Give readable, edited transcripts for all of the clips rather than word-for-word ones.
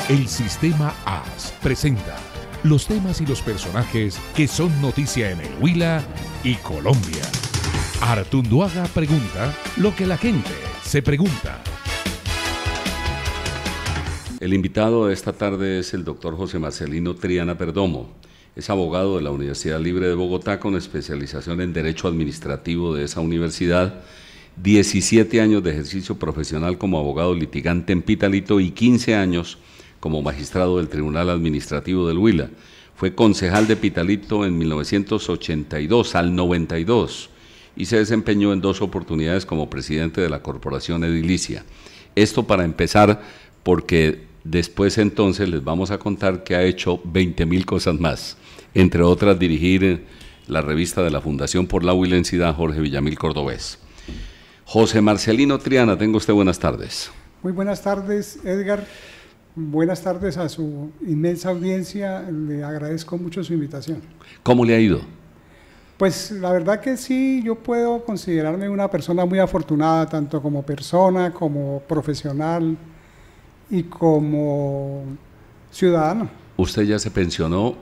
El Sistema AS presenta los temas y los personajes que son noticia en el Huila y Colombia. Artunduaga pregunta lo que la gente se pregunta. El invitado de esta tarde es el doctor José Marcelino Triana Perdomo. Es abogado de la Universidad Libre de Bogotá con especialización en Derecho Administrativo de esa universidad, 17 años de ejercicio profesional como abogado litigante en Pitalito y 15 años como magistrado del Tribunal Administrativo del Huila. Fue concejal de Pitalito en 1982 al 92 y se desempeñó en 2 oportunidades como presidente de la Corporación Edilicia. Esto para empezar, porque después entonces les vamos a contar que ha hecho 20.000 cosas más, entre otras dirigir la revista de la Fundación por la Huilensidad Jorge Villamil Cordobés. José Marcelino Triana, tenga usted buenas tardes. Muy buenas tardes, Edgar. Buenas tardes a su inmensa audiencia. Le agradezco mucho su invitación. ¿Cómo le ha ido? Pues la verdad que sí, yo puedo considerarme una persona muy afortunada, tanto como persona, como profesional y como ciudadano. ¿Usted ya se pensionó?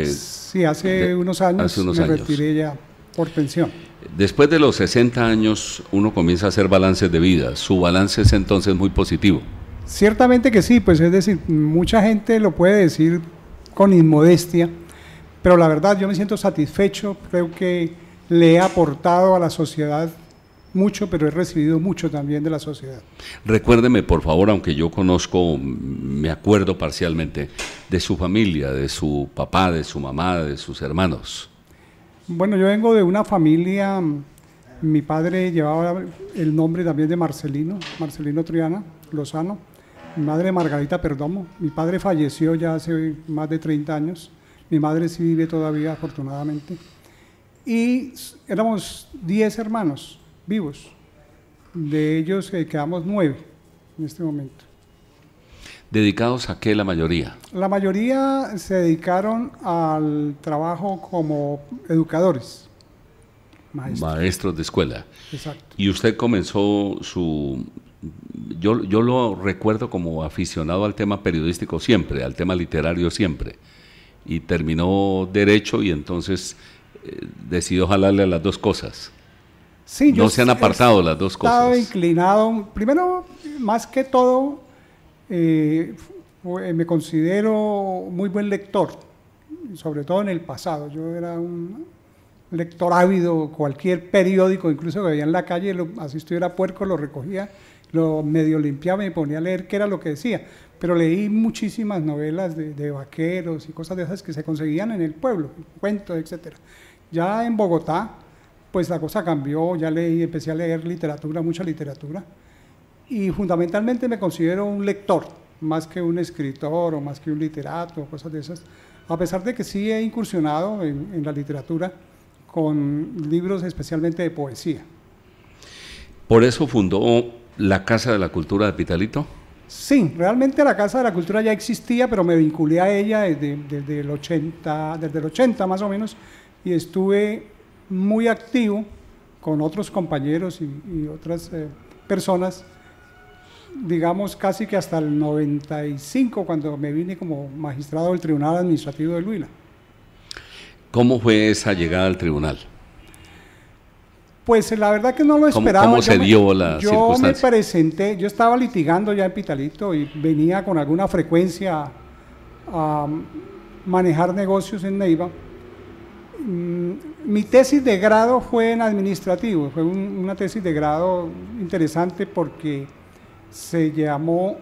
Sí, hace unos años me retiré ya por pensión. Después de los 60 años uno comienza a hacer balances de vida. ¿Su balance es entonces muy positivo? Ciertamente que sí, pues es decir, mucha gente lo puede decir con inmodestia, pero la verdad yo me siento satisfecho, creo que le he aportado a la sociedad mucho, pero he recibido mucho también de la sociedad. Recuérdeme, por favor, aunque yo conozco, me acuerdo parcialmente, de su familia, de su papá, de su mamá, de sus hermanos. Bueno, yo vengo de una familia, mi padre llevaba el nombre también de Marcelino Triana Lozano, mi madre Margarita Perdomo, mi padre falleció ya hace más de 30 años, mi madre sí vive todavía afortunadamente, y éramos 10 hermanos vivos, de ellos quedamos 9 en este momento. ¿Dedicados a qué la mayoría? La mayoría se dedicaron al trabajo como educadores. Maestros de escuela. Exacto. Y usted comenzó su... Yo lo recuerdo como aficionado al tema periodístico siempre, al tema literario siempre, y terminó Derecho y entonces decidió jalarle a las dos cosas. Sí, no se han apartado las dos cosas. Estaba inclinado, primero, más que todo, me considero muy buen lector, sobre todo en el pasado. Yo era un lector ávido, cualquier periódico, incluso que veía en la calle, así estuviera puerco, lo recogía, lo medio limpiaba y me ponía a leer qué era lo que decía. Pero leí muchísimas novelas de vaqueros y cosas de esas que se conseguían en el pueblo, cuentos, etc. Ya en Bogotá, pues la cosa cambió, ya empecé a leer literatura, mucha literatura, y fundamentalmente me considero un lector, más que un escritor o más que un literato, cosas de esas, a pesar de que sí he incursionado en la literatura con libros especialmente de poesía. ¿Por eso fundó la Casa de la Cultura de Pitalito? Sí, realmente la Casa de la Cultura ya existía, pero me vinculé a ella desde el 80 más o menos, y estuve muy activo con otros compañeros y otras personas, digamos casi que hasta el 95, cuando me vine como magistrado del Tribunal Administrativo del Huila. ¿Cómo fue esa llegada al tribunal? Pues la verdad que no lo esperaba. ¿Cómo se dio la circunstancia? Yo me presenté, yo estaba litigando ya en Pitalito y venía con alguna frecuencia a manejar negocios en Neiva. Mi tesis de grado fue en administrativo, fue una tesis de grado interesante porque se llamó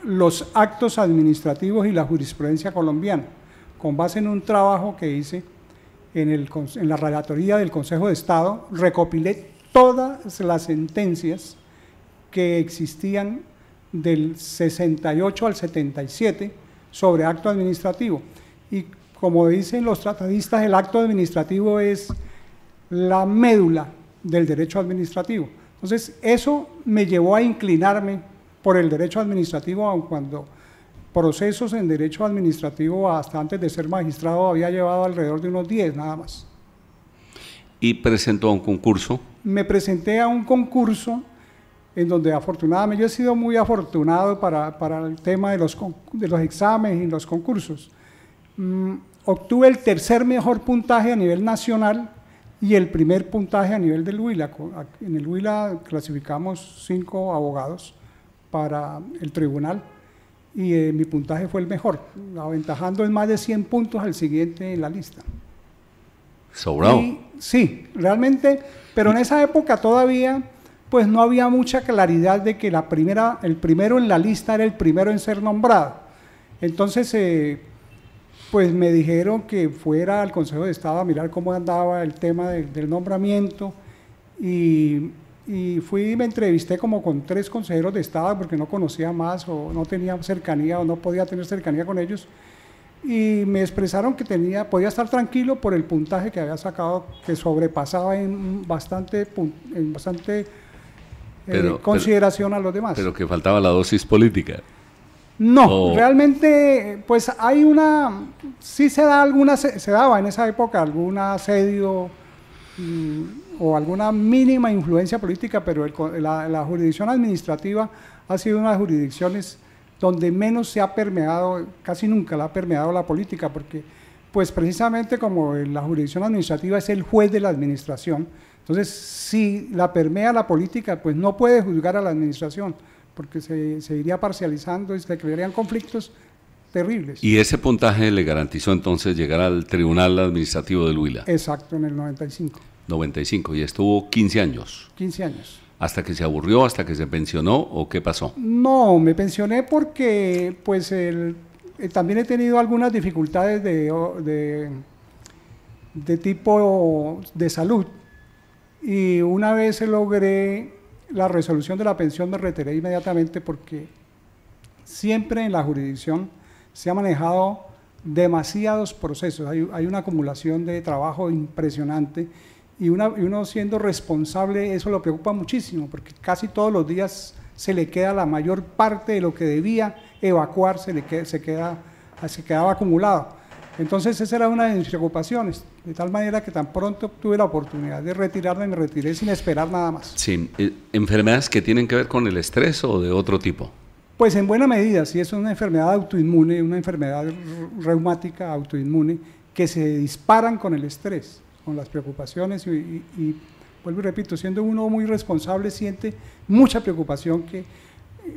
Los actos administrativos y la jurisprudencia colombiana, con base en un trabajo que hice en la relatoría del Consejo de Estado. Recopilé todas las sentencias que existían del 68 al 77 sobre acto administrativo, y como dicen los tratadistas, el acto administrativo es la médula del derecho administrativo. Entonces, eso me llevó a inclinarme por el derecho administrativo, aun cuando procesos en derecho administrativo hasta antes de ser magistrado había llevado alrededor de unos 10 nada más. ¿Y presentó a un concurso? Me presenté a un concurso en donde afortunadamente yo he sido muy afortunado para el tema de los exámenes y los concursos. Obtuve el tercer mejor puntaje a nivel nacional y el primer puntaje a nivel del Huila. En el Huila clasificamos 5 abogados para el tribunal y mi puntaje fue el mejor, aventajando en más de 100 puntos al siguiente en la lista. Sobrado. Sí, realmente, pero en esa época todavía pues no había mucha claridad de que el primero en la lista era el primero en ser nombrado. Entonces, pues me dijeron que fuera al Consejo de Estado a mirar cómo andaba el tema del nombramiento y fui y me entrevisté como con 3 consejeros de Estado porque no conocía más o no tenía cercanía o no podía tener cercanía con ellos y me expresaron que podía estar tranquilo por el puntaje que había sacado, que sobrepasaba en bastante consideración a los demás. Pero que faltaba la dosis política. No, realmente, pues sí se daba en esa época algún asedio o alguna mínima influencia política, pero la jurisdicción administrativa ha sido una de las jurisdicciones donde menos se ha permeado, casi nunca la ha permeado la política, porque pues precisamente como la jurisdicción administrativa es el juez de la administración, entonces si la permea la política, pues no puede juzgar a la administración, porque se iría parcializando y se crearían conflictos terribles. ¿Y ese puntaje le garantizó entonces llegar al Tribunal Administrativo del Huila? Exacto, en el 95. 95, y estuvo 15 años. 15 años. ¿Hasta que se aburrió, hasta que se pensionó o qué pasó? No, me pensioné porque pues también he tenido algunas dificultades de tipo de salud y una vez logré la resolución de la pensión me retiré inmediatamente porque siempre en la jurisdicción se ha manejado demasiados procesos, hay una acumulación de trabajo impresionante y uno siendo responsable eso lo preocupa muchísimo porque casi todos los días se le queda la mayor parte de lo que debía evacuar, se quedaba acumulado. Entonces esa era una de mis preocupaciones, de tal manera que tan pronto tuve la oportunidad de retirarme, me retiré sin esperar nada más. Sí, ¿enfermedades que tienen que ver con el estrés o de otro tipo? Pues en buena medida, sí, es una enfermedad autoinmune, una enfermedad reumática autoinmune que se disparan con el estrés, con las preocupaciones y vuelvo y repito, siendo uno muy responsable siente mucha preocupación que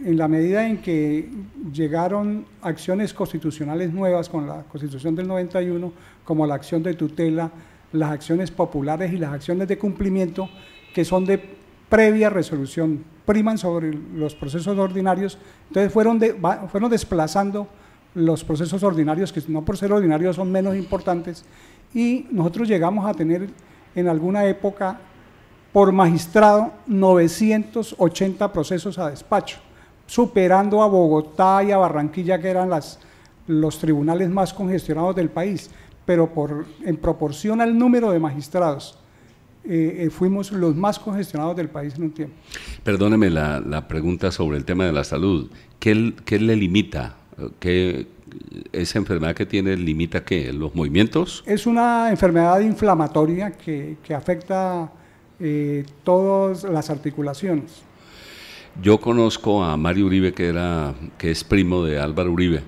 en la medida en que llegaron acciones constitucionales nuevas con la Constitución del 91, como la acción de tutela, las acciones populares y las acciones de cumplimiento, que son de previa resolución, priman sobre los procesos ordinarios, entonces fueron desplazando los procesos ordinarios, que no por ser ordinarios son menos importantes, y nosotros llegamos a tener en alguna época por magistrado 980 procesos a despacho, superando a Bogotá y a Barranquilla, que eran los tribunales más congestionados del país, pero en proporción al número de magistrados, fuimos los más congestionados del país en un tiempo. Perdóneme la pregunta sobre el tema de la salud. ¿Qué le limita? ¿Esa enfermedad que tiene limita qué? ¿Los movimientos? Es una enfermedad inflamatoria que afecta todas las articulaciones. Yo conozco a Mario Uribe, que es primo de Álvaro Uribe,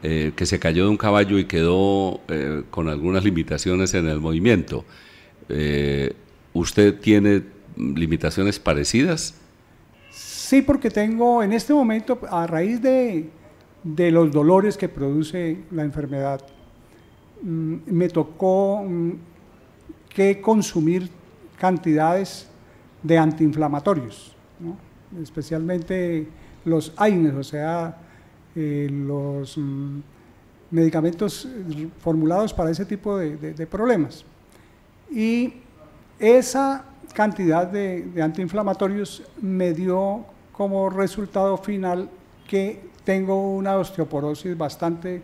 que se cayó de un caballo y quedó con algunas limitaciones en el movimiento. ¿Usted tiene limitaciones parecidas? Sí, porque tengo en este momento, a raíz de los dolores que produce la enfermedad, me tocó que consumir cantidades de antiinflamatorios, ¿no? Especialmente los AINES, o sea, los medicamentos formulados para ese tipo de problemas. Y esa cantidad de antiinflamatorios me dio como resultado final que tengo una osteoporosis bastante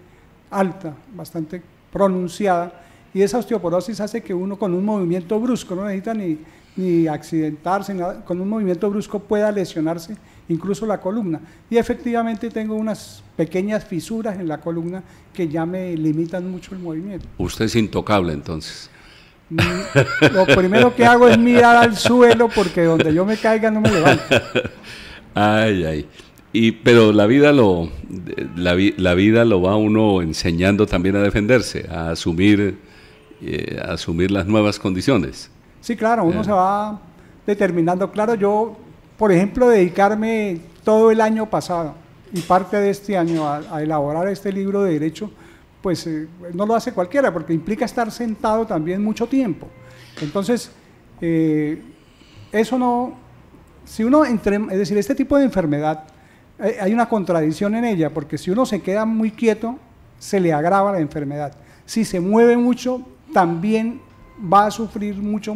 alta, bastante pronunciada, y esa osteoporosis hace que uno con un movimiento brusco, no necesita ni accidentarse, nada, con un movimiento brusco pueda lesionarse incluso la columna. Y efectivamente tengo unas pequeñas fisuras en la columna que ya me limitan mucho el movimiento. Usted es intocable entonces. Lo primero que hago es mirar al suelo porque donde yo me caiga no me levanto. Ay, ay. Pero la vida la vida lo va uno enseñando también a defenderse, a asumir las nuevas condiciones. Sí, claro, uno se va determinando. Claro, yo, por ejemplo, dedicarme todo el año pasado y parte de este año a elaborar este libro de Derecho, pues no lo hace cualquiera, porque implica estar sentado también mucho tiempo. Entonces, eso no, si uno, es decir, este tipo de enfermedad, hay una contradicción en ella, porque si uno se queda muy quieto, se le agrava la enfermedad. Si se mueve mucho, también va a sufrir mucho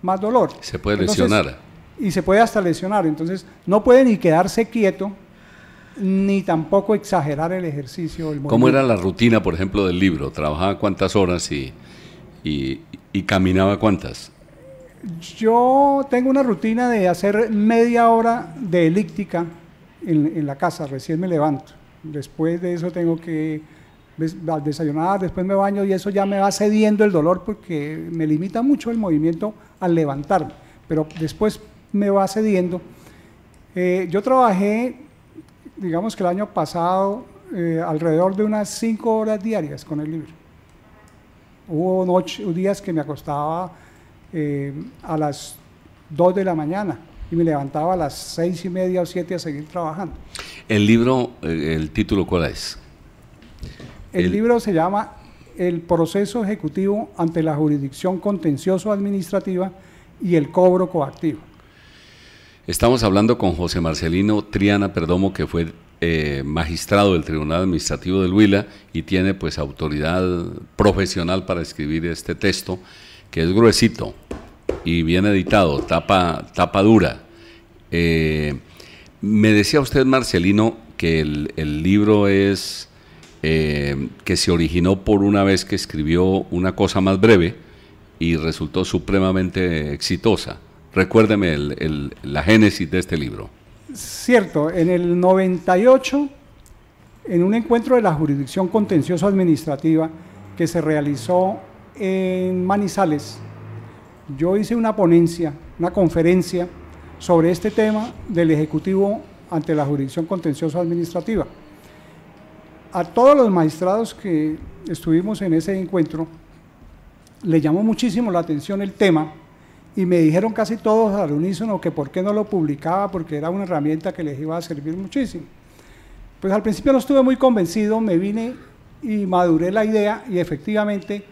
más dolor. Se puede lesionar. Y se puede hasta lesionar. Entonces, no puede ni quedarse quieto, ni tampoco exagerar el ejercicio. El movimiento. ¿Cómo era la rutina, por ejemplo, del libro? ¿Trabajaba cuántas horas y caminaba cuántas? Yo tengo una rutina de hacer media hora de elíptica en la casa, recién me levanto. Después de eso tengo que desayunar, después me baño y eso ya me va cediendo el dolor porque me limita mucho el movimiento al levantarme, pero después me va cediendo. Yo trabajé, digamos que el año pasado, alrededor de unas 5 horas diarias con el libro. Hubo días que me acostaba a las 2 de la mañana y me levantaba a las 6:30 o 7 a seguir trabajando. ¿El libro, el título cuál es? El libro se llama El proceso ejecutivo ante la jurisdicción contencioso-administrativa y el cobro coactivo. Estamos hablando con José Marcelino Triana Perdomo, que fue magistrado del Tribunal Administrativo del Huila y tiene pues autoridad profesional para escribir este texto, que es gruesito y bien editado, tapa dura. Me decía usted, Marcelino, que el libro es que se originó por una vez que escribió una cosa más breve y resultó supremamente exitosa. Recuérdeme la génesis de este libro. Cierto, en el 98, en un encuentro de la jurisdicción contencioso-administrativa que se realizó en Manizales, yo hice una ponencia, una conferencia sobre este tema del Ejecutivo ante la jurisdicción contencioso-administrativa. A todos los magistrados que estuvimos en ese encuentro, le llamó muchísimo la atención el tema y me dijeron casi todos al unísono que por qué no lo publicaba, porque era una herramienta que les iba a servir muchísimo. Pues al principio no estuve muy convencido, me vine y maduré la idea y efectivamente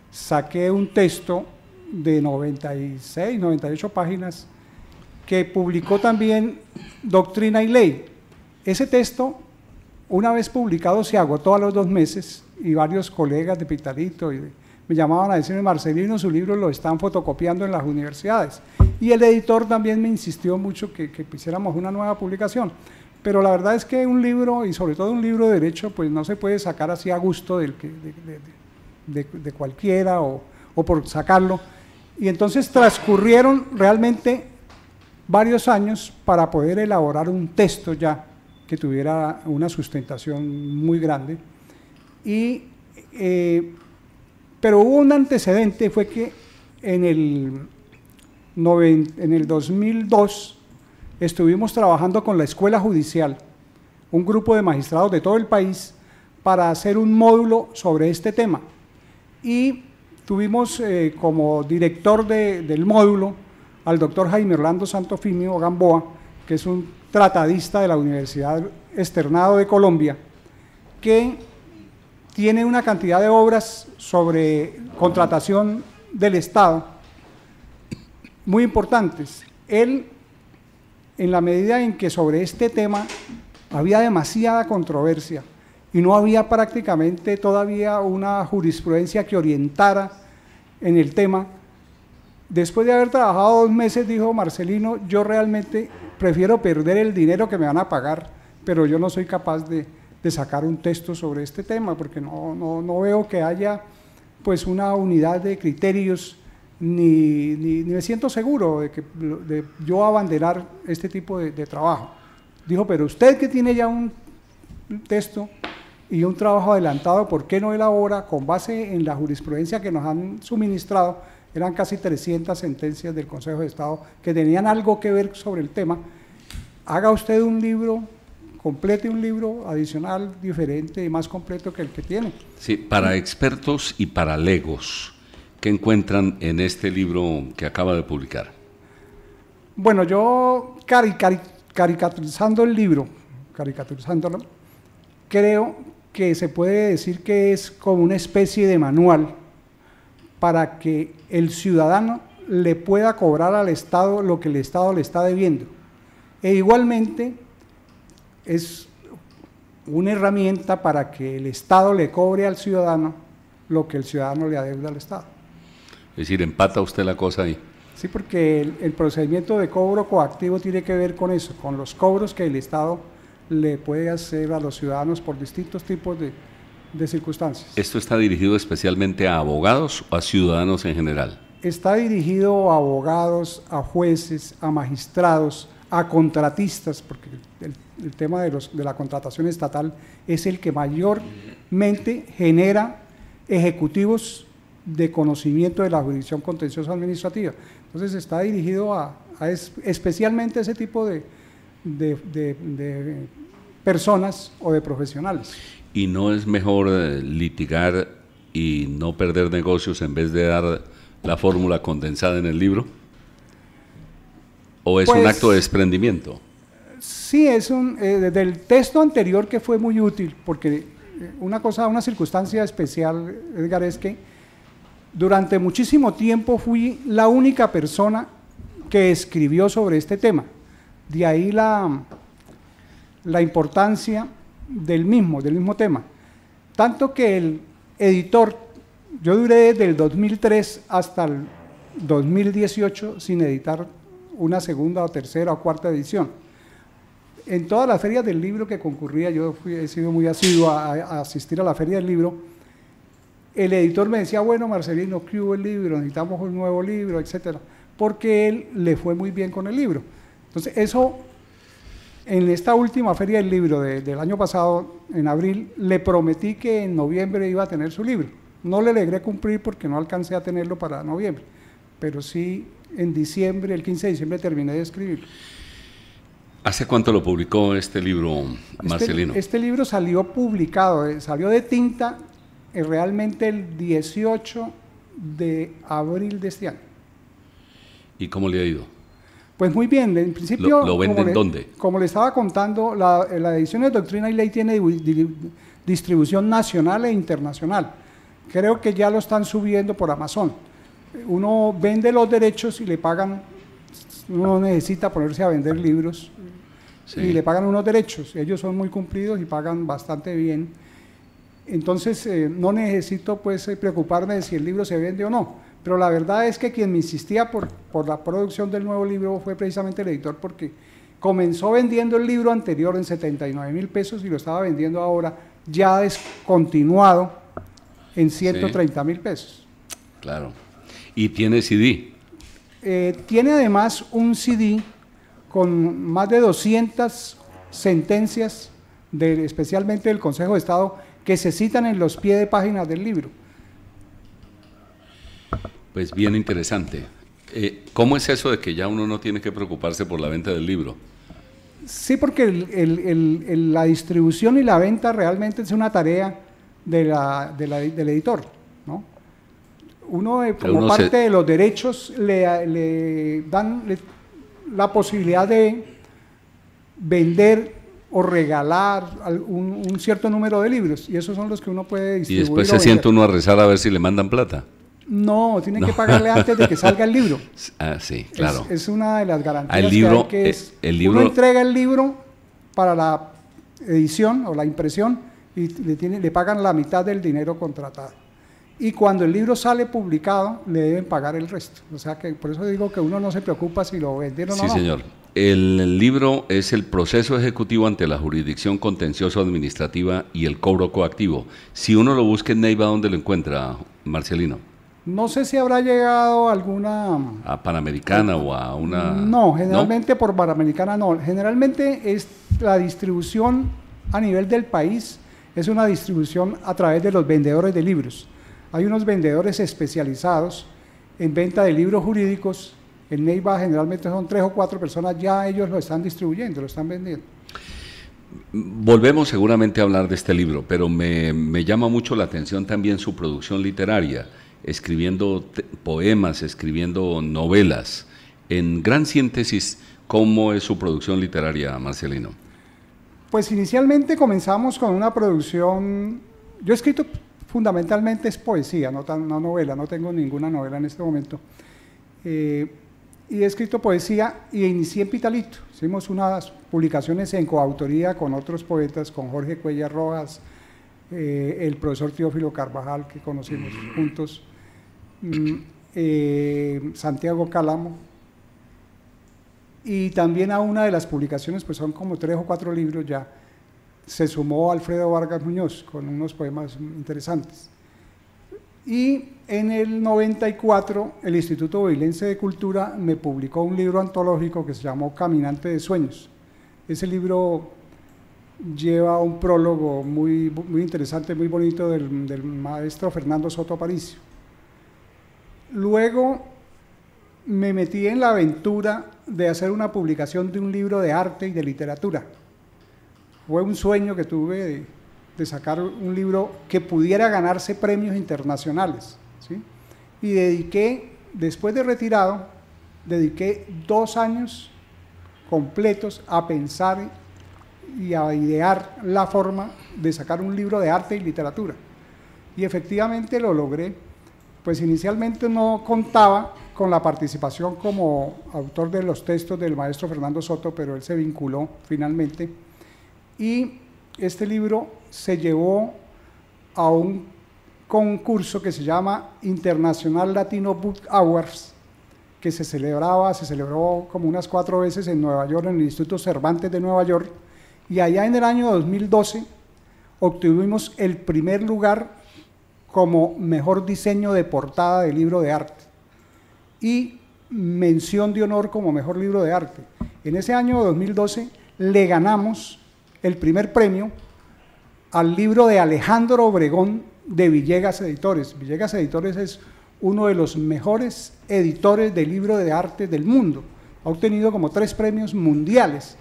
saqué un texto de 96, 98 páginas que publicó también Doctrina y Ley. Ese texto, una vez publicado, se agotó a los 2 meses y varios colegas de Pitalito me llamaban a decirme: Marcelino, su libro lo están fotocopiando en las universidades. Y el editor también me insistió mucho que hiciéramos una nueva publicación. Pero la verdad es que un libro, y sobre todo un libro de derecho, pues no se puede sacar así a gusto de cualquiera o por sacarlo. Y entonces transcurrieron realmente varios años para poder elaborar un texto ya que tuviera una sustentación muy grande. Pero hubo un antecedente, fue que en el 2002 estuvimos trabajando con la Escuela Judicial, un grupo de magistrados de todo el país, para hacer un módulo sobre este tema. Y tuvimos como director del módulo al doctor Jaime Orlando Santofimio Gamboa, que es un tratadista de la Universidad Externado de Colombia, que tiene una cantidad de obras sobre contratación del Estado muy importantes. Él, en la medida en que sobre este tema había demasiada controversia y no había prácticamente todavía una jurisprudencia que orientara en el tema, después de haber trabajado 2 meses, dijo: Marcelino, yo realmente prefiero perder el dinero que me van a pagar, pero yo no soy capaz de sacar un texto sobre este tema, porque no veo que haya pues una unidad de criterios, ni me siento seguro de yo abanderar este tipo de trabajo. Dijo: pero usted que tiene ya un texto y un trabajo adelantado, ¿por qué no elabora, con base en la jurisprudencia que nos han suministrado, eran casi 300 sentencias del Consejo de Estado que tenían algo que ver sobre el tema. Haga usted un libro, complete un libro adicional, diferente y más completo que el que tiene. Sí, para expertos y para legos, ¿qué encuentran en este libro que acaba de publicar? Bueno, yo caricaturizando el libro, caricaturizándolo, creo que se puede decir que es como una especie de manual para que el ciudadano le pueda cobrar al Estado lo que el Estado le está debiendo. E igualmente es una herramienta para que el Estado le cobre al ciudadano lo que el ciudadano le adeuda al Estado. Es decir, empata usted la cosa ahí. Sí, porque el procedimiento de cobro coactivo tiene que ver con eso, con los cobros que el Estado le puede hacer a los ciudadanos por distintos tipos de circunstancias. ¿Esto está dirigido especialmente a abogados o a ciudadanos en general? Está dirigido a abogados, a jueces, a magistrados, a contratistas, porque el tema de la contratación estatal es el que mayormente genera ejecutivos de conocimiento de la jurisdicción contencioso administrativa. Entonces está dirigido especialmente a ese tipo de personas o de profesionales. ¿Y no es mejor litigar y no perder negocios en vez de dar la fórmula condensada en el libro? ¿O es un acto de desprendimiento? Sí, es del texto anterior que fue muy útil, porque una circunstancia especial, Edgar, es que durante muchísimo tiempo fui la única persona que escribió sobre este tema. De ahí la importancia del mismo tema. Tanto que el editor, yo duré desde el 2003 hasta el 2018 sin editar una segunda o tercera o cuarta edición. En todas las ferias del libro que concurría, he sido muy asiduo a asistir a la feria del libro, el editor me decía, bueno, Marcelino, ¿qué hubo el libro? Necesitamos un nuevo libro, etcétera, porque él le fue muy bien con el libro. Entonces, eso, en esta última feria del libro del año pasado, en abril, le prometí que en noviembre iba a tener su libro. No le logré cumplir porque no alcancé a tenerlo para noviembre, pero sí en diciembre, el 15 de diciembre, terminé de escribirlo. ¿Hace cuánto lo publicó este libro, Marcelino? Este libro salió publicado, salió de tinta realmente el 18 de abril de este año. ¿Y cómo le ha ido? Pues muy bien, en principio… ¿Lo venden dónde? Como le estaba contando, la edición de Doctrina y Ley tiene distribución nacional e internacional. Creo que ya lo están subiendo por Amazon. Uno vende los derechos y le pagan, uno necesita ponerse a vender libros, sí, y le pagan unos derechos. Ellos son muy cumplidos y pagan bastante bien. Entonces no necesito pues preocuparme de si el libro se vende o no, pero la verdad es que quien me insistía por la producción del nuevo libro fue precisamente el editor, porque comenzó vendiendo el libro anterior en 79.000 pesos y lo estaba vendiendo ahora ya descontinuado en 130.000 pesos. Claro. ¿Y tiene CD? Tiene además un CD con más de 200 sentencias, especialmente del Consejo de Estado, que se citan en los pies de páginas del libro. Pues bien interesante. ¿Cómo es eso de que ya uno no tiene que preocuparse por la venta del libro? Sí, porque la distribución y la venta realmente es una tarea del editor, ¿no? Uno, como parte de los derechos, le dan la posibilidad de vender o regalar un cierto número de libros, y esos son los que uno puede distribuir. ¿Y después se siente uno a rezar a ver si le mandan plata? No, tiene que pagarle antes de que salga el libro. Ah, sí, claro. Es una de las garantías el libro, que hay, que es, uno entrega el libro para la edición o la impresión y le pagan la mitad del dinero contratado. Y cuando el libro sale publicado, le deben pagar el resto. O sea que por eso digo que uno no se preocupa si lo vendieron o no. Sí, señor. El libro es el proceso ejecutivo ante la jurisdicción contencioso administrativa y el cobro coactivo. Si uno lo busca en Neiva, ¿dónde lo encuentra, Marcelino? No sé si habrá llegado alguna… ¿A Panamericana o a una…? No, generalmente ¿no? Por Panamericana no. Generalmente es la distribución a nivel del país, es una distribución a través de los vendedores de libros. Hay unos vendedores especializados en venta de libros jurídicos. En Neiva generalmente son 3 o 4 personas, ya ellos lo están distribuyendo, lo están vendiendo. Volvemos seguramente a hablar de este libro, pero me llama mucho la atención también su producción literaria, escribiendo poemas, escribiendo novelas. En gran síntesis, ¿cómo es su producción literaria, Marcelino? Pues inicialmente comenzamos con una producción, yo he escrito fundamentalmente es poesía, no novela, no tengo ninguna novela en este momento. Y he escrito poesía y inicié en Pitalito. Hicimos unas publicaciones en coautoría con otros poetas, con Jorge Cuellar Rojas, el profesor Teófilo Carvajal, que conocimos juntos, Santiago Calamo, y también a una de las publicaciones, pues son como 3 o 4 libros ya, se sumó Alfredo Vargas Muñoz con unos poemas interesantes. Y en el 94 el Instituto Bohilense de Cultura me publicó un libro antológico que se llamó Caminante de Sueños. Ese libro lleva un prólogo muy interesante, muy bonito del maestro Fernando Soto Aparicio. Luego me metí en la aventura de hacer una publicación de un libro de arte y de literatura. Fue un sueño que tuve de sacar un libro que pudiera ganarse premios internacionales, ¿sí? Y después de retirado, dediqué 2 años completos a pensar y a idear la forma de sacar un libro de arte y literatura. Y efectivamente lo logré. Pues inicialmente no contaba con la participación como autor de los textos del maestro Fernando Soto, pero él se vinculó finalmente. Y este libro se llevó a un concurso que se llama International Latino Book Awards, que se celebró como unas 4 veces en Nueva York, en el Instituto Cervantes de Nueva York, y allá en el año 2012 obtuvimos el primer lugar como mejor diseño de portada de libro de arte y mención de honor como mejor libro de arte. En ese año 2012 le ganamos el primer premio al libro de Alejandro Obregón de Villegas Editores. Villegas Editores es uno de los mejores editores de libro de arte del mundo. Ha obtenido como 3 premios mundiales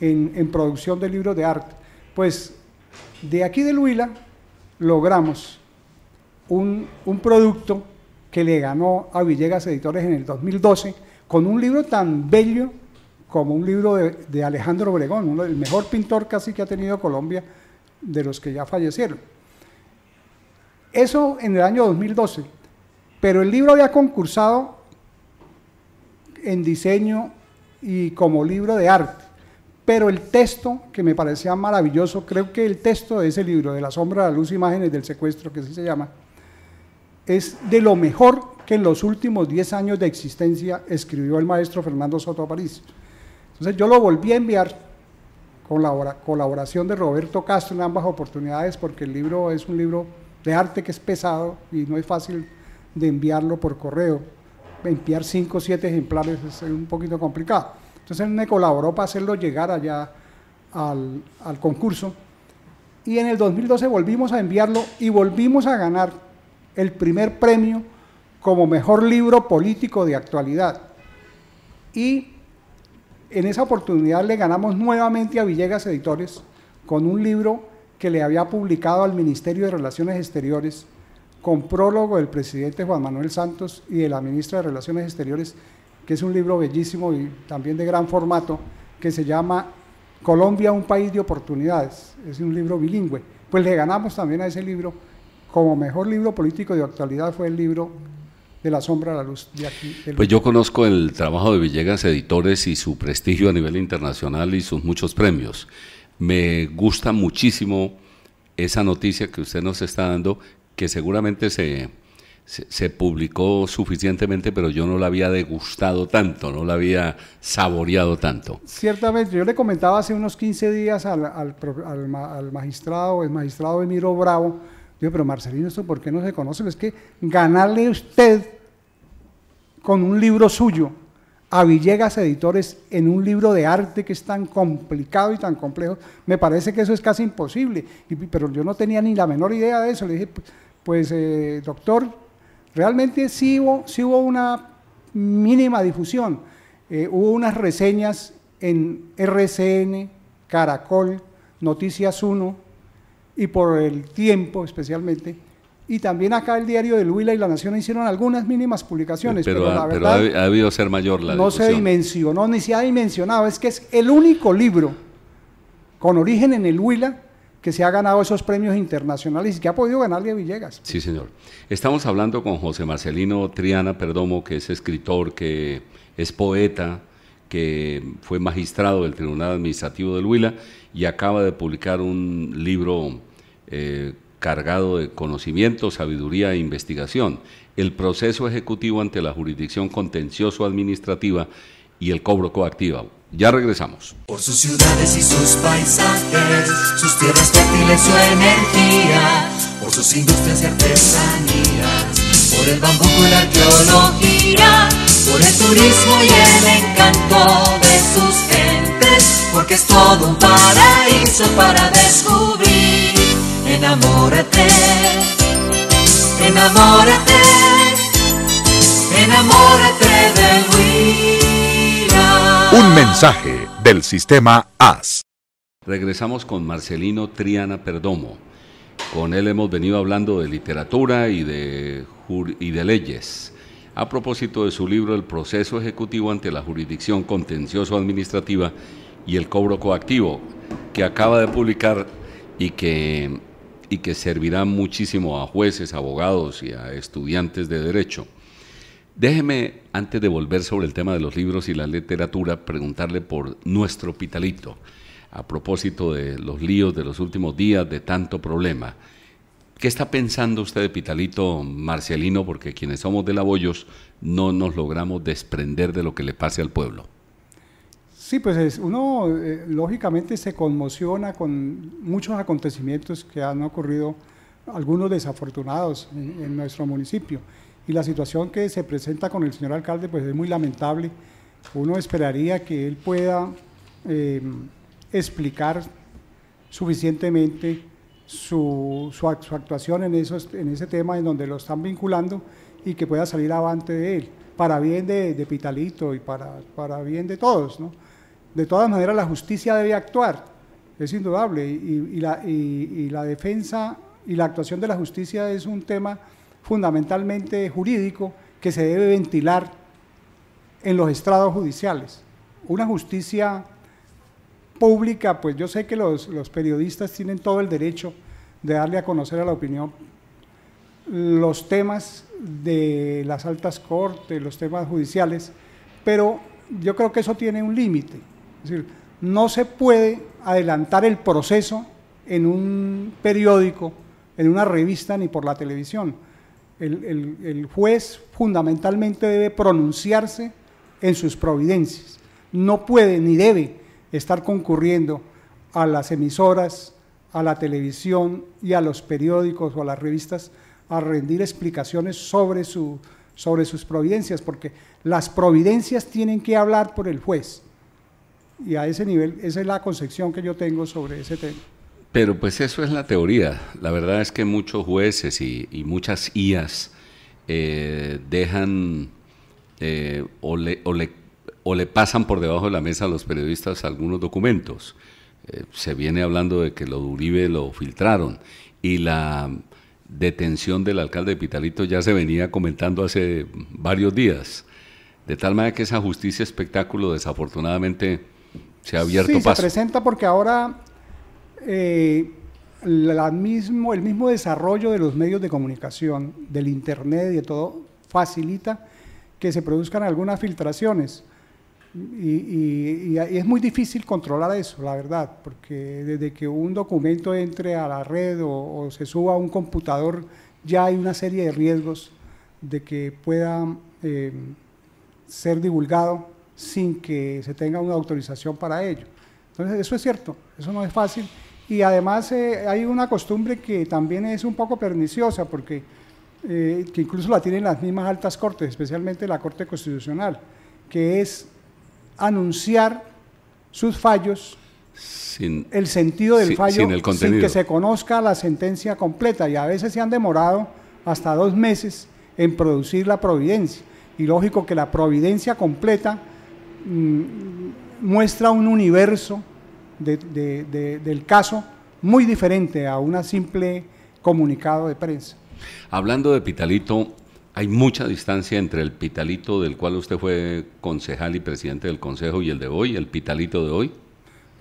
en producción de libros de arte. Pues de aquí del Huila logramos un producto que le ganó a Villegas Editores en el 2012 con un libro tan bello como un libro de Alejandro Obregón, el mejor pintor casi que ha tenido Colombia de los que ya fallecieron. Eso en el año 2012, pero el libro había concursado en diseño y como libro de arte, pero el texto, que me parecía maravilloso, creo que el texto de ese libro, de La sombra a la luz, imágenes del secuestro, que así se llama, es de lo mejor que en los últimos 10 años de existencia escribió el maestro Fernando Soto Aparicio. Entonces yo lo volví a enviar con la colaboración de Roberto Castro en ambas oportunidades, porque el libro es un libro de arte que es pesado y no es fácil de enviarlo por correo. Enviar 5 o 7 ejemplares es un poquito complicado. Entonces él me colaboró para hacerlo llegar allá al concurso, y en el 2012 volvimos a enviarlo y volvimos a ganar el primer premio como mejor libro político de actualidad. Y en esa oportunidad le ganamos nuevamente a Villegas Editores con un libro que le había publicado al Ministerio de Relaciones Exteriores, con prólogo del presidente Juan Manuel Santos y de la ministra de Relaciones Exteriores, que es un libro bellísimo y también de gran formato, que se llama Colombia, un país de oportunidades. Es un libro bilingüe. Pues le ganamos también a ese libro. Como mejor libro político de actualidad fue el libro de La sombra a la luz de aquí. Pues yo conozco el trabajo de Villegas Editores y su prestigio a nivel internacional y sus muchos premios. Me gusta muchísimo esa noticia que usted nos está dando, que seguramente se publicó suficientemente, pero yo no la había degustado tanto, no la había saboreado tanto. Ciertamente, yo le comentaba hace unos 15 días al magistrado, el magistrado Emiro Bravo, digo, pero Marcelino, ¿esto por qué no se conoce? Es que ganarle usted con un libro suyo a Villegas Editores en un libro de arte que es tan complicado y tan complejo, me parece que eso es casi imposible, pero yo no tenía ni la menor idea de eso. Le dije, pues doctor, Realmente sí hubo una mínima difusión. Hubo unas reseñas en RCN, Caracol, Noticias 1 y por El Tiempo especialmente, y también acá el diario del Huila y La Nación hicieron algunas mínimas publicaciones, pero la verdad ha debido ser mayor la no difusión. se dimensionó, ni se ha dimensionado. Es que es el único libro con origen en el Huila que se ha ganado esos premios internacionales y que ha podido ganarle a Villegas. Sí, señor. Estamos hablando con José Marcelino Triana Perdomo, que es escritor, que es poeta, que fue magistrado del Tribunal Administrativo del Huila y acaba de publicar un libro cargado de conocimiento, sabiduría e investigación, el proceso ejecutivo ante la jurisdicción contencioso-administrativa y el cobro coactivo. Ya regresamos. Por sus ciudades y sus paisajes, sus tierras fértiles, su energía, por sus industrias y artesanías, por el bambuco y la arqueología, por el turismo y el encanto de sus gentes, porque es todo un paraíso para descubrir. Enamórate, enamórate, enamórate del Huila. Un mensaje del sistema AS. Regresamos con Marcelino Triana Perdomo. Con él hemos venido hablando de literatura y de leyes. A propósito de su libro El proceso ejecutivo ante la jurisdicción contencioso-administrativa y el cobro coactivo, que acaba de publicar y que servirá muchísimo a jueces, abogados y a estudiantes de derecho. Déjeme, antes de volver sobre el tema de los libros y la literatura, preguntarle por nuestro Pitalito, a propósito de los líos de los últimos días, de tanto problema. ¿Qué está pensando usted de Pitalito, Marcelino? Porque quienes somos de Laboyos no nos logramos desprender de lo que le pase al pueblo. Sí, pues uno lógicamente se conmociona con muchos acontecimientos que han ocurrido, algunos desafortunados en nuestro municipio. Y la situación que se presenta con el señor alcalde pues es muy lamentable. Uno esperaría que él pueda explicar suficientemente su actuación en ese tema en donde lo están vinculando y que pueda salir avante de él, para bien de Pitalito y para bien de todos, ¿no? De todas maneras, la justicia debe actuar, es indudable, y la defensa y la actuación de la justicia es un tema fundamentalmente jurídico que se debe ventilar en los estrados judiciales. Una justicia pública, pues yo sé que los periodistas tienen todo el derecho de darle a conocer a la opinión los temas de las altas cortes, los temas judiciales, pero yo creo que eso tiene un límite. Es decir, no se puede adelantar el proceso en un periódico, en una revista, ni por la televisión. El juez fundamentalmente debe pronunciarse en sus providencias. No puede ni debe estar concurriendo a las emisoras, a la televisión y a los periódicos o a las revistas a rendir explicaciones sobre sus providencias, porque las providencias tienen que hablar por el juez. Y a ese nivel, esa es la concepción que yo tengo sobre ese tema. Pero pues eso es la teoría. La verdad es que muchos jueces y muchas IAs dejan o le pasan por debajo de la mesa a los periodistas algunos documentos. Se viene hablando de que lo de Uribe lo filtraron y la detención del alcalde de Pitalito ya se venía comentando hace varios días. De tal manera que esa justicia espectáculo desafortunadamente se ha abierto paso. Sí, se presenta porque ahora el mismo desarrollo de los medios de comunicación, del internet y de todo, facilita que se produzcan algunas filtraciones. Y es muy difícil controlar eso, la verdad, porque desde que un documento entre a la red o se suba a un computador, ya hay una serie de riesgos de que pueda ser divulgado sin que se tenga una autorización para ello. Entonces, eso es cierto, eso no es fácil. Y además hay una costumbre que también es un poco perniciosa, porque que incluso la tienen las mismas altas cortes, especialmente la Corte Constitucional, que es anunciar sus fallos, el sentido del fallo, sin que se conozca la sentencia completa, y a veces se han demorado hasta 2 meses en producir la providencia. Y lógico que la providencia completa muestra un universo del caso muy diferente a un simple comunicado de prensa. Hablando de Pitalito, hay mucha distancia entre el Pitalito del cual usted fue concejal y presidente del consejo y el de hoy, el Pitalito de hoy.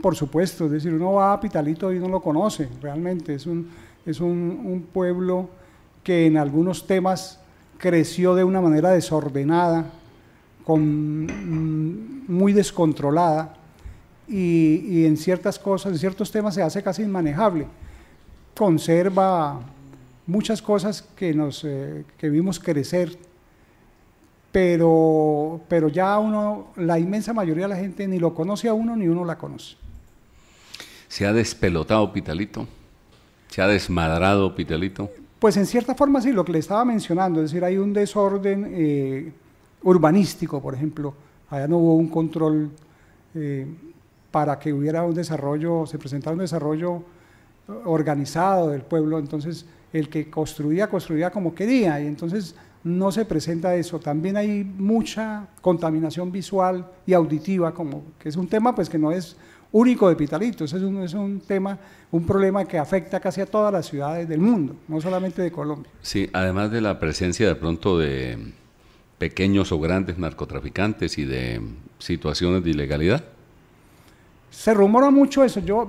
Por supuesto, es decir, uno va a Pitalito y no lo conoce, realmente es un pueblo que en algunos temas creció de una manera desordenada, muy descontrolada, y en ciertas cosas, en ciertos temas se hace casi inmanejable. Conserva muchas cosas que vimos crecer, pero ya la inmensa mayoría de la gente ni lo conoce a uno ni uno la conoce. ¿Se ha despelotado Pitalito? ¿Se ha desmadrado Pitalito? Pues en cierta forma sí, lo que le estaba mencionando, es decir, hay un desorden urbanístico, por ejemplo, allá no hubo un control para que hubiera un desarrollo, se presentara un desarrollo organizado del pueblo, entonces el que construía como quería, y entonces no se presenta eso. También hay mucha contaminación visual y auditiva, que es un tema pues que no es único de Pitalito, es un tema, un problema que afecta casi a todas las ciudades del mundo, no solamente de Colombia. Sí, además de la presencia de pronto de pequeños o grandes narcotraficantes y de situaciones de ilegalidad. Se rumora mucho eso. Yo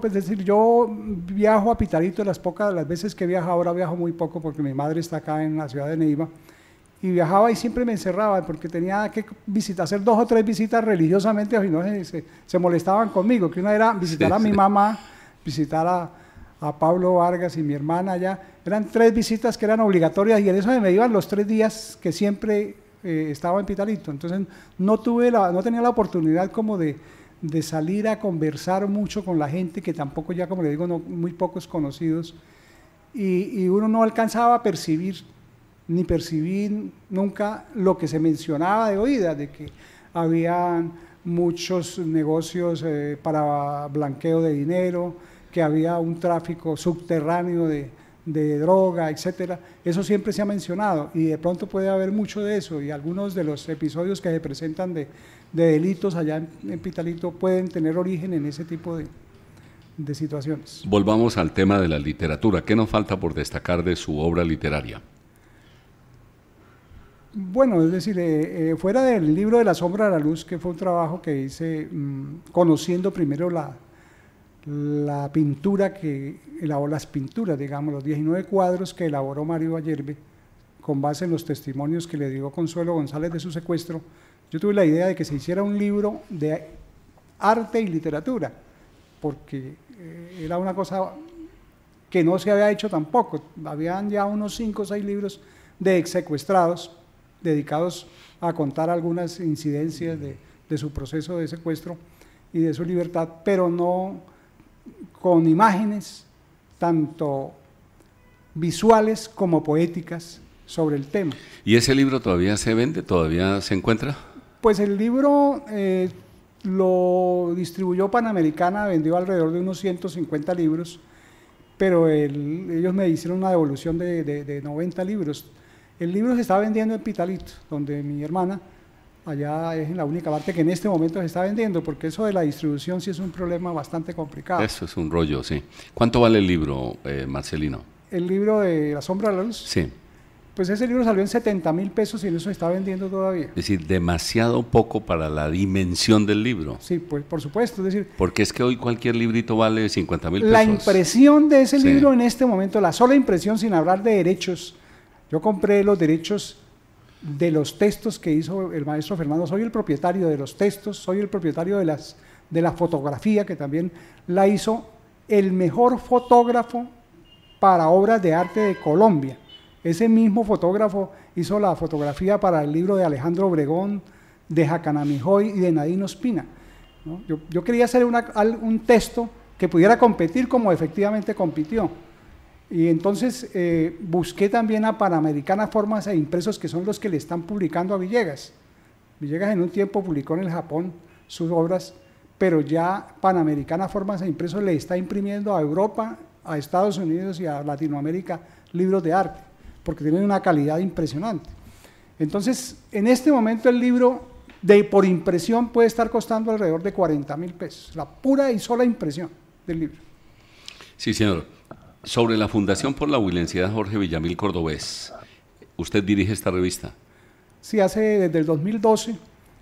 viajo a Pitalito las veces que viajo, ahora viajo muy poco porque mi madre está acá en la ciudad de Neiva, y viajaba y siempre me encerraba porque tenía que hacer 2 o 3 visitas religiosamente, o si no se molestaban conmigo, que una era visitar a mi mamá, visitar a Pablo Vargas y mi hermana allá. Eran 3 visitas que eran obligatorias y en eso me iban los 3 días que siempre estaba en Pitalito. Entonces no tenía la oportunidad como de salir a conversar mucho con la gente, que tampoco ya, como le digo, muy pocos conocidos, y uno no alcanzaba a percibir, ni percibí nunca lo que se mencionaba de oídas, de que había muchos negocios para blanqueo de dinero, que había un tráfico subterráneo de droga, etcétera. Eso siempre se ha mencionado, y de pronto puede haber mucho de eso, y algunos de los episodios que se presentan de delitos allá en Pitalito pueden tener origen en ese tipo de situaciones. Volvamos al tema de la literatura. ¿Qué nos falta por destacar de su obra literaria? Bueno, es decir, fuera del libro de La sombra de la luz, que fue un trabajo que hice conociendo primero la pintura las pinturas, digamos, los 19 cuadros que elaboró Mario Ayerbe, con base en los testimonios que le dio Consuelo González de su secuestro. Yo tuve la idea de que se hiciera un libro de arte y literatura, porque era una cosa que no se había hecho tampoco. Habían ya unos 5 o 6 libros de ex secuestrados, dedicados a contar algunas incidencias de su proceso de secuestro y de su libertad, pero no con imágenes tanto visuales como poéticas sobre el tema. ¿Y ese libro todavía se vende? ¿Todavía se encuentra? Pues el libro lo distribuyó Panamericana, vendió alrededor de unos 150 libros, pero ellos me hicieron una devolución de 90 libros. El libro se está vendiendo en Pitalito, donde mi hermana, allá es en la única parte que en este momento se está vendiendo, porque eso de la distribución sí es un problema bastante complicado. Eso es un rollo, sí. ¿Cuánto vale el libro, Marcelino? El libro de La sombra de la luz. Sí. Pues ese libro salió en 70.000 pesos y en eso se está vendiendo todavía. Es decir, demasiado poco para la dimensión del libro. Sí, pues por supuesto. Es decir, porque es que hoy cualquier librito vale 50.000 pesos. La impresión de ese libro en este momento, la sola impresión sin hablar de derechos. Yo compré los derechos de los textos que hizo el maestro Fernando. Soy el propietario de los textos, soy el propietario de la fotografía, que también la hizo el mejor fotógrafo para obras de arte de Colombia. Ese mismo fotógrafo hizo la fotografía para el libro de Alejandro Obregón, de Jacanamijoy y de Nadine Ospina, ¿no? Yo quería hacer un texto que pudiera competir como efectivamente compitió. Y entonces busqué también a Panamericana Formas e Impresos, que son los que le están publicando a Villegas. Villegas en un tiempo publicó en el Japón sus obras, pero ya Panamericana Formas e Impresos le está imprimiendo a Europa, a Estados Unidos y a Latinoamérica libros de arte, porque tienen una calidad impresionante. Entonces, en este momento el libro por impresión puede estar costando alrededor de 40.000 pesos, la pura y sola impresión del libro. Sí, señor. Sobre la Fundación por la Huilensidad Jorge Villamil Cordobés, ¿usted dirige esta revista? Sí, desde el 2012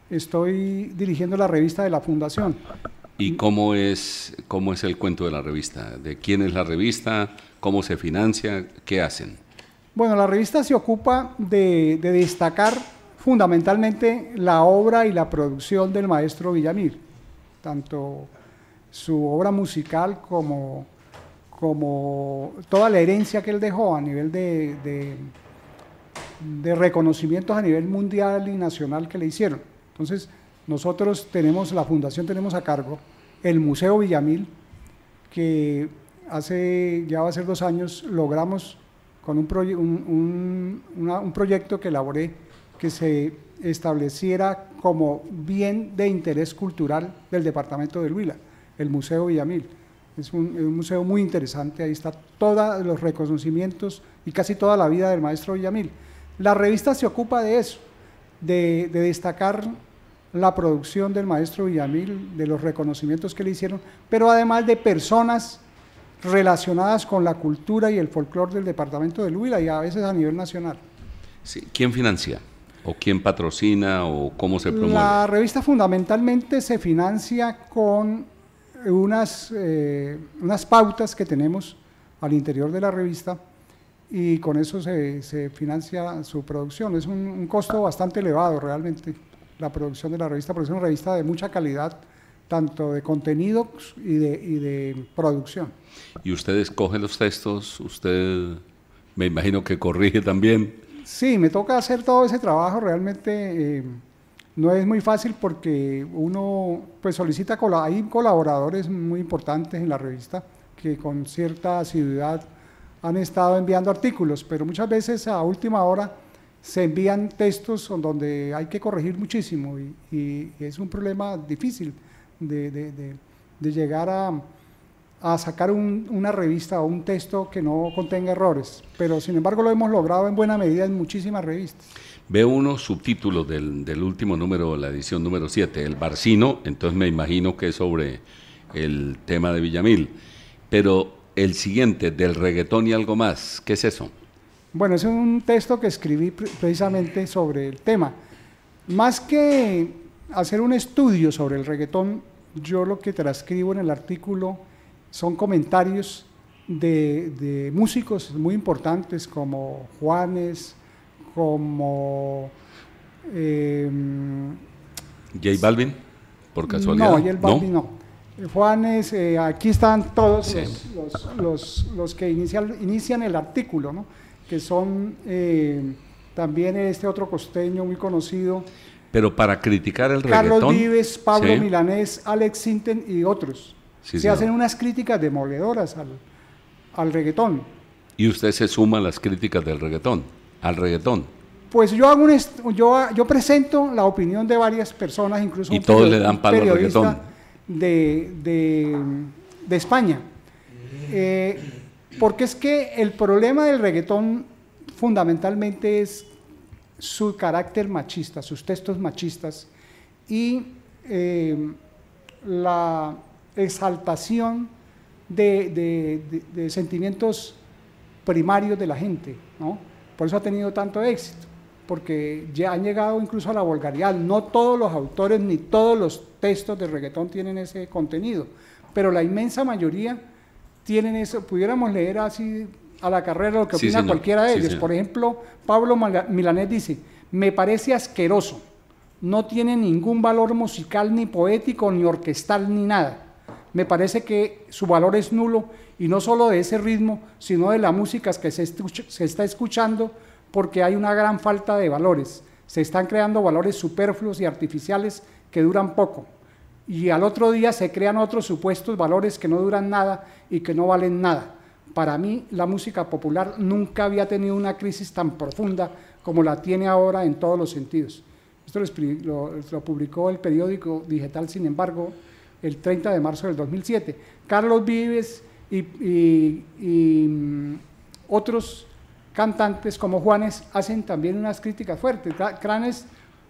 estoy dirigiendo la revista de la Fundación. ¿Y cómo es el cuento de la revista? ¿De quién es la revista? ¿Cómo se financia? ¿Qué hacen? Bueno, la revista se ocupa de destacar fundamentalmente la obra y la producción del maestro Villamil, tanto su obra musical como toda la herencia que él dejó a nivel de reconocimientos a nivel mundial y nacional que le hicieron. Entonces, nosotros la Fundación tenemos a cargo el Museo Villamil, que ya va a ser 2 años, logramos con un proyecto que elaboré, que se estableciera como bien de interés cultural del departamento del Huila, el Museo Villamil. Es un museo muy interesante, ahí está todos los reconocimientos y casi toda la vida del maestro Villamil. La revista se ocupa de eso, de destacar la producción del maestro Villamil, de los reconocimientos que le hicieron, pero además de personas relacionadas con la cultura y el folclore del departamento del Huila y a veces a nivel nacional. Sí. ¿Quién financia? ¿O quién patrocina? ¿O cómo se promueve? La revista fundamentalmente se financia con unas pautas que tenemos al interior de la revista y con eso se financia su producción. Es un costo bastante elevado realmente la producción de la revista, porque es una revista de mucha calidad, tanto de contenidos y de producción. ¿Y usted escoge los textos? ¿Usted, me imagino que corrige también? Sí, me toca hacer todo ese trabajo, realmente no es muy fácil porque uno pues solicita, hay colaboradores muy importantes en la revista que con cierta asiduidad han estado enviando artículos, pero muchas veces a última hora se envían textos donde hay que corregir muchísimo y es un problema difícil de llegar a sacar una revista o un texto que no contenga errores, pero sin embargo lo hemos logrado en buena medida en muchísimas revistas. Veo unos subtítulos del último número, la edición número 7, El Barcino, entonces me imagino que es sobre el tema de Villamil, pero el siguiente, Del reggaetón y algo más, ¿qué es eso? Bueno, es un texto que escribí precisamente sobre el tema. Más que hacer un estudio sobre el reggaetón, yo lo que transcribo en el artículo son comentarios de músicos muy importantes como Juanes, como... ¿J Balvin, por casualidad? No, J Balvin no. Juanes, aquí están todos sí. los que inician el artículo, ¿no? Que son también este otro costeño muy conocido. Pero para criticar el reggaetón. Carlos Vives, Pablo sí. Milanés, Alex Sinten y otros. Sí, se hacen unas críticas demoledoras al reggaetón. ¿Y usted se suma a las críticas del reggaetón, al reggaetón? Pues yo presento la opinión de varias personas, incluso y todos le dan palo al reggaetón. De España. Porque es que el problema del reggaetón fundamentalmente es su carácter machista, sus textos machistas y la exaltación de sentimientos primarios de la gente, ¿no? Por eso ha tenido tanto éxito, porque ya han llegado incluso a la vulgaridad. No todos los autores ni todos los textos de reggaetón tienen ese contenido, pero la inmensa mayoría tienen eso. Pudiéramos leer así a la carrera lo que opina cualquiera de ellos. Por ejemplo, Pablo Milanés dice: me parece asqueroso, no tiene ningún valor musical, ni poético, ni orquestal, ni nada. Me parece que su valor es nulo, y no solo de ese ritmo, sino de la música que se está escuchando, porque hay una gran falta de valores. Se están creando valores superfluos y artificiales que duran poco, y al otro día se crean otros supuestos valores que no duran nada y que no valen nada. Para mí, la música popular nunca había tenido una crisis tan profunda como la tiene ahora en todos los sentidos. Esto lo publicó el periódico digital, sin embargo, el 30 de marzo del 2007. Carlos Vives y otros cantantes como Juanes hacen también unas críticas fuertes.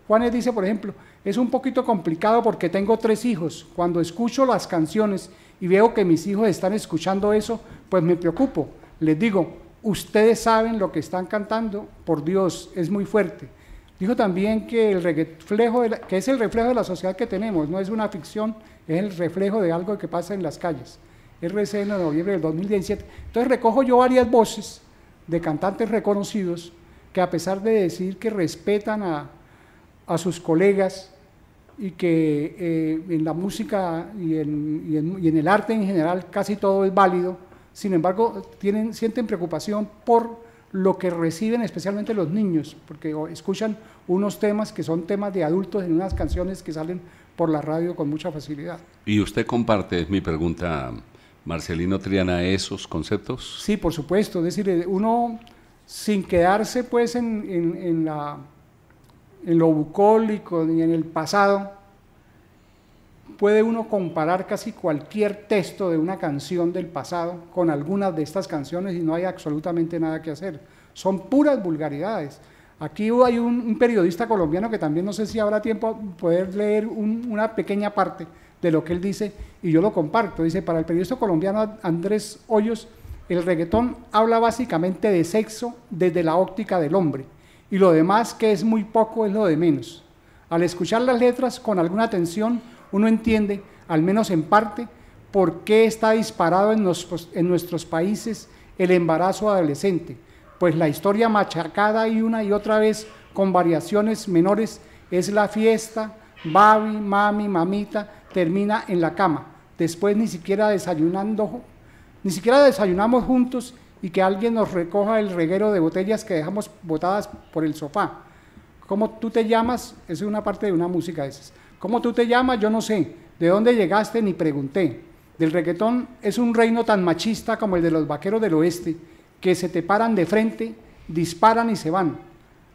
Juanes dice, por ejemplo, es un poquito complicado porque tengo 3 hijos. Cuando escucho las canciones y veo que mis hijos están escuchando eso, pues me preocupo. Les digo, ustedes saben lo que están cantando, por Dios, es muy fuerte. Dijo también que, que es el reflejo de la sociedad que tenemos, no es una ficción, es el reflejo de algo que pasa en las calles. RCN de noviembre del 2017. Entonces recojo yo varias voces de cantantes reconocidos que, a pesar de decir que respetan a sus colegas y que en la música y en el arte en general casi todo es válido, sin embargo sienten preocupación por lo que reciben especialmente los niños, porque escuchan unos temas que son temas de adultos en unas canciones que salen por la radio con mucha facilidad. ¿Y usted comparte, es mi pregunta, Marcelino Triana, esos conceptos? Sí, por supuesto, es decir, uno sin quedarse pues en lo bucólico ni en el pasado, puede uno comparar casi cualquier texto de una canción del pasado con algunas de estas canciones y no hay absolutamente nada que hacer. Son puras vulgaridades. Aquí hay un periodista colombiano que también no sé si habrá tiempo de poder leer una pequeña parte de lo que él dice y yo lo comparto. Dice, para el periodista colombiano Andrés Hoyos, el reggaetón habla básicamente de sexo desde la óptica del hombre y lo demás, que es muy poco, es lo de menos. Al escuchar las letras con alguna atención, uno entiende, al menos en parte, por qué está disparado en nuestros países el embarazo adolescente, pues la historia machacada y una y otra vez con variaciones menores es la fiesta, babi, mami, mamita, termina en la cama, después ni siquiera desayunamos juntos y que alguien nos recoja el reguero de botellas que dejamos botadas por el sofá. ¿Cómo tú te llamas? Esa es una parte de una música de esas. ¿Cómo tú te llamas? Yo no sé. ¿De dónde llegaste? Ni pregunté. Del reggaetón es un reino tan machista como el de los vaqueros del oeste, que se te paran de frente, disparan y se van.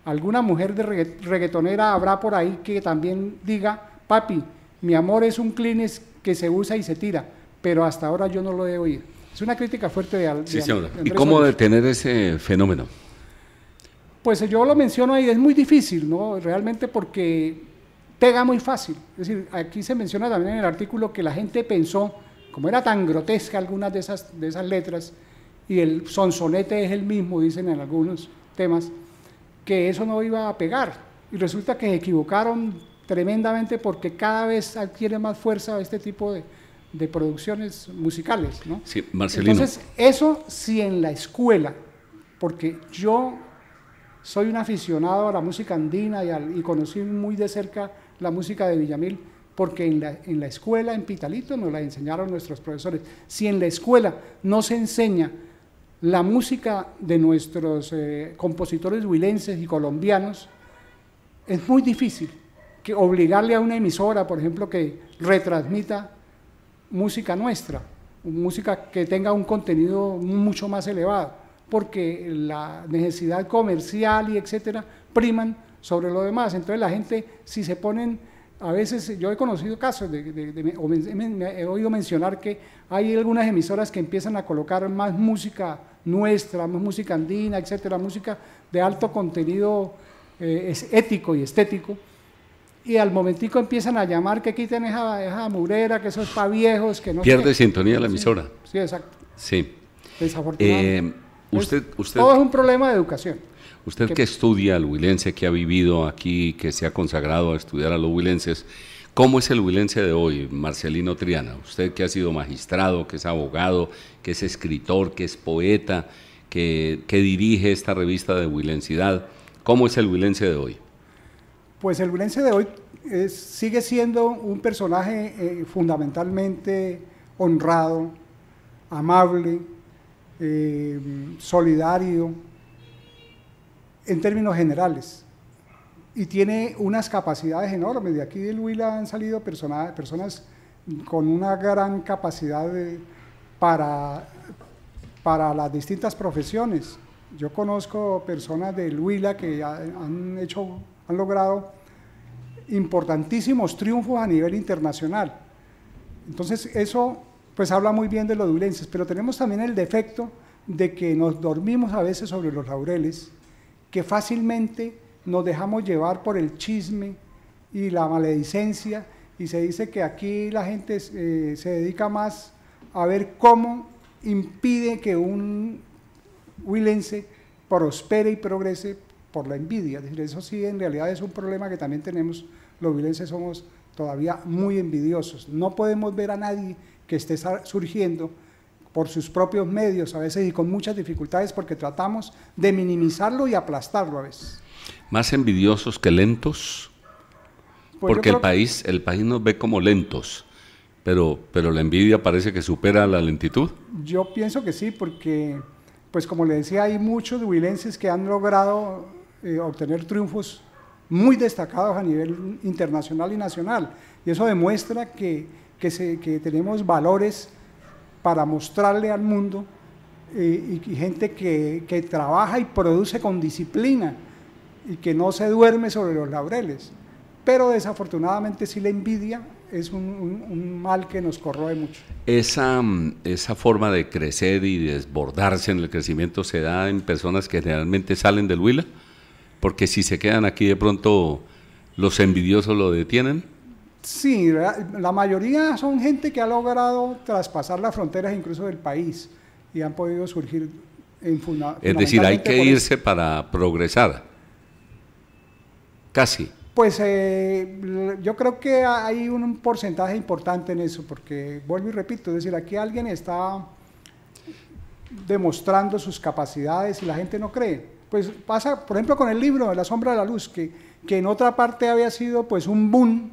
Alguna mujer de reggaetonera habrá por ahí que también diga, papi, mi amor es un Kleenex que se usa y se tira, pero hasta ahora yo no lo he oído. Es una crítica fuerte de sí, señora. ¿Y cómo detener ese fenómeno? Pues yo lo menciono ahí, es muy difícil, ¿no? Realmente porque pega muy fácil. Es decir, aquí se menciona también en el artículo que la gente pensó, como era tan grotesca algunas de esas letras, y el sonsonete es el mismo, dicen en algunos temas, que eso no iba a pegar. Y resulta que se equivocaron tremendamente porque cada vez adquiere más fuerza este tipo de producciones musicales, ¿no? Sí, Marcelino. Entonces, eso sí en la escuela, porque yo soy un aficionado a la música andina y conocí muy de cerca la música de Villamil, porque en la escuela, en Pitalito, nos la enseñaron nuestros profesores. Si en la escuela no se enseña la música de nuestros compositores huilenses y colombianos, es muy difícil que obligarle a una emisora, por ejemplo, que retransmita música nuestra, música que tenga un contenido mucho más elevado, porque la necesidad comercial y etcétera priman sobre lo demás. Entonces la gente, si se ponen, a veces yo he conocido casos, he oído mencionar que hay algunas emisoras que empiezan a colocar más música nuestra, más música andina, etcétera, música de alto contenido ético y estético, y al momentico empiezan a llamar que quiten esa murera, que eso es para viejos, que no pierde sintonía la emisora. Sí, exacto. Sí. Desafortunadamente. Usted, todo es un problema de educación. Usted que estudia al huilense, que ha vivido aquí, que se ha consagrado a estudiar a los huilenses, ¿cómo es el huilense de hoy, Marcelino Triana? Usted que ha sido magistrado, que es abogado, que es escritor, que es poeta, que dirige esta revista de huilensidad, ¿cómo es el huilense de hoy? Pues el huilense de hoy sigue siendo un personaje fundamentalmente honrado, amable, solidario, en términos generales, y tiene unas capacidades enormes. De aquí del Huila han salido personas con una gran capacidad para las distintas profesiones. Yo conozco personas del Huila que han logrado importantísimos triunfos a nivel internacional. Entonces eso pues habla muy bien de los huilenses, pero tenemos también el defecto de que nos dormimos a veces sobre los laureles, que fácilmente nos dejamos llevar por el chisme y la maledicencia, y se dice que aquí la gente se dedica más a ver cómo impide que un huilense prospere y progrese por la envidia. Es decir, eso sí, en realidad es un problema que también tenemos. Los huilenses somos todavía muy envidiosos. No podemos ver a nadie que esté surgiendo por sus propios medios, a veces y con muchas dificultades, porque tratamos de minimizarlo y aplastarlo a veces. ¿Más envidiosos que lentos? Pues porque el país nos ve como lentos, pero la envidia parece que supera la lentitud. Yo pienso que sí, porque, pues como le decía, hay muchos huilenses que han logrado obtener triunfos muy destacados a nivel internacional y nacional, y eso demuestra que tenemos valores para mostrarle al mundo, y gente que trabaja y produce con disciplina y que no se duerme sobre los laureles. Pero desafortunadamente sí, la envidia es un mal que nos corroe mucho. Esa forma de crecer y desbordarse en el crecimiento se da en personas que generalmente salen del Huila, porque si se quedan aquí de pronto los envidiosos lo detienen. Sí, la mayoría son gente que ha logrado traspasar las fronteras incluso del país y han podido surgir es decir, hay que irse para progresar. Casi. Pues yo creo que hay un porcentaje importante en eso, porque vuelvo y repito, es decir, aquí alguien está demostrando sus capacidades y la gente no cree. Pues pasa, por ejemplo, con el libro La sombra de la luz, que en otra parte había sido pues un boom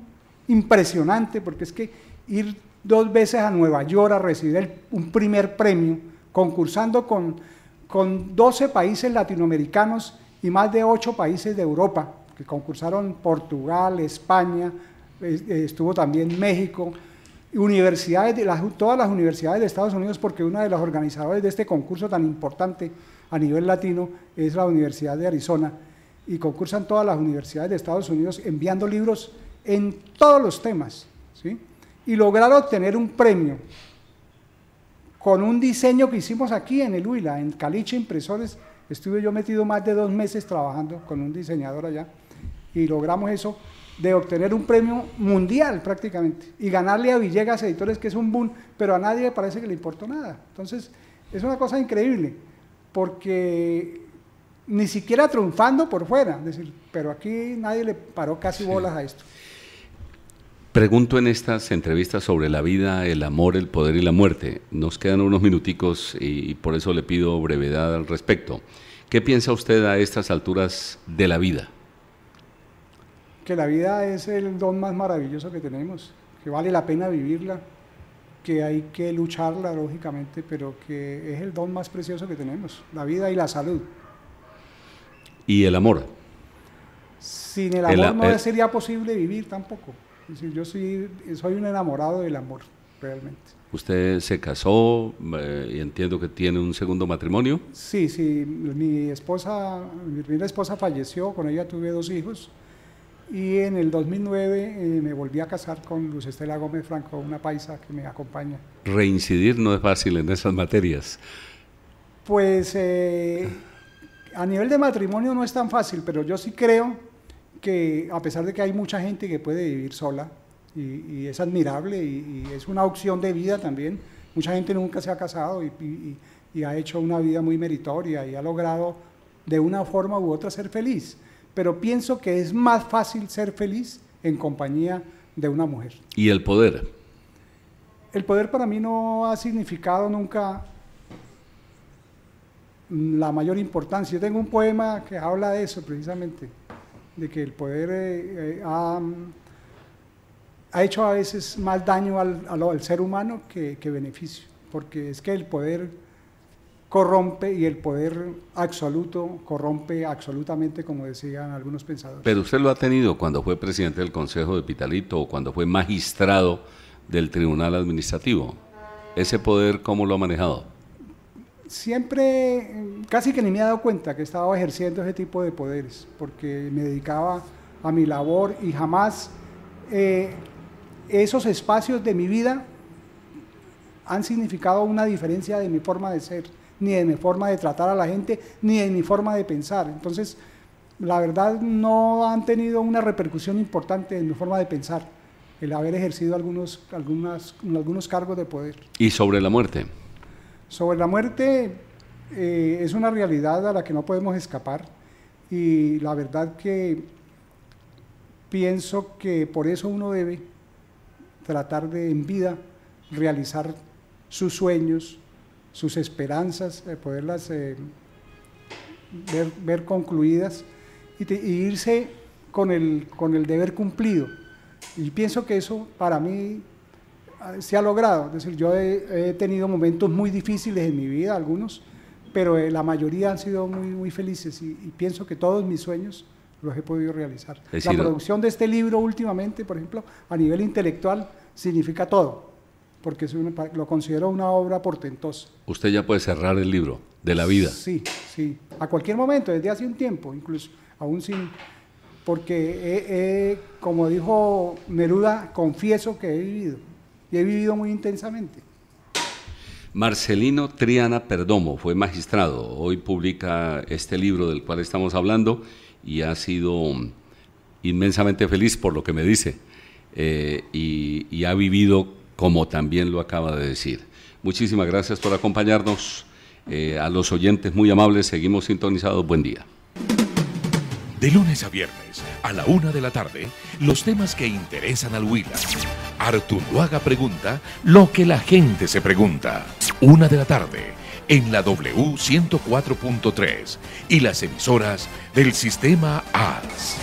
impresionante, porque es que ir 2 veces a Nueva York a recibir un primer premio, concursando con 12 países latinoamericanos y más de 8 países de Europa, que concursaron Portugal, España, estuvo también México, universidades todas las universidades de Estados Unidos, porque una de las organizadoras de este concurso tan importante a nivel latino es la Universidad de Arizona, y concursan todas las universidades de Estados Unidos enviando libros en todos los temas, ¿sí? Y lograr obtener un premio con un diseño que hicimos aquí en el Huila, en Caliche Impresores. Estuve yo metido más de 2 meses trabajando con un diseñador allá, y logramos eso, de obtener un premio mundial prácticamente, y ganarle a Villegas Editores, que es un boom, pero a nadie parece que le importó nada. Entonces, es una cosa increíble, porque ni siquiera triunfando por fuera, es decir, pero aquí nadie le paró casi bolas a esto. Pregunto en estas entrevistas sobre la vida, el amor, el poder y la muerte. Nos quedan unos minuticos y por eso le pido brevedad al respecto. ¿Qué piensa usted a estas alturas de la vida? Que la vida es el don más maravilloso que tenemos, que vale la pena vivirla, que hay que lucharla, lógicamente, pero que es el don más precioso que tenemos, la vida y la salud. ¿Y el amor? Sin el amor no sería posible vivir tampoco. Es decir, yo soy un enamorado del amor, realmente. ¿Usted se casó y entiendo que tiene un segundo matrimonio? Sí, mi primera esposa falleció, con ella tuve 2 hijos, y en el 2009 me volví a casar con Luz Estela Gómez Franco, una paisa que me acompaña. Reincidir no es fácil en esas materias. Pues a nivel de matrimonio no es tan fácil, pero yo sí creo que a pesar de que hay mucha gente que puede vivir sola, y es admirable, y es una opción de vida también, mucha gente nunca se ha casado y ha hecho una vida muy meritoria y ha logrado de una forma u otra ser feliz, pero pienso que es más fácil ser feliz en compañía de una mujer. ¿Y el poder? El poder para mí no ha significado nunca la mayor importancia. Yo tengo un poema que habla de eso precisamente, de que el poder ha hecho a veces más daño al ser humano que beneficio, porque es que el poder corrompe, y el poder absoluto corrompe absolutamente, como decían algunos pensadores. Pero usted lo ha tenido cuando fue presidente del Consejo de Pitalito o cuando fue magistrado del Tribunal Administrativo. ¿Ese poder cómo lo ha manejado? Siempre, casi que ni me he dado cuenta que estaba ejerciendo ese tipo de poderes, porque me dedicaba a mi labor y jamás esos espacios de mi vida han significado una diferencia de mi forma de ser, ni de mi forma de tratar a la gente, ni de mi forma de pensar. Entonces, la verdad no han tenido una repercusión importante en mi forma de pensar, el haber ejercido algunos cargos de poder. ¿Y sobre la muerte? Sobre la muerte, es una realidad a la que no podemos escapar, y la verdad que pienso que por eso uno debe tratar de en vida realizar sus sueños, sus esperanzas, poderlas ver concluidas y irse con el deber cumplido. Y pienso que eso para mí se ha logrado. Es decir, yo he tenido momentos muy difíciles en mi vida, algunos, pero la mayoría han sido muy, muy felices, y pienso que todos mis sueños los he podido realizar. La producción de este libro últimamente, por ejemplo, a nivel intelectual, significa todo, porque lo considero una obra portentosa. Usted ya puede cerrar el libro de la vida. Sí, sí, a cualquier momento, desde hace un tiempo, incluso, aún sin, porque como dijo Neruda, confieso que he vivido, y he vivido muy intensamente. Marcelino Triana Perdomo fue magistrado, hoy publica este libro del cual estamos hablando y ha sido inmensamente feliz por lo que me dice, y ha vivido como también lo acaba de decir. Muchísimas gracias por acompañarnos, a los oyentes muy amables, seguimos sintonizados, buen día. De lunes a viernes, a la 1 de la tarde, los temas que interesan al Huila. Artunduaga pregunta lo que la gente se pregunta. 1 de la tarde, en la W 104.3 y las emisoras del Sistema AS.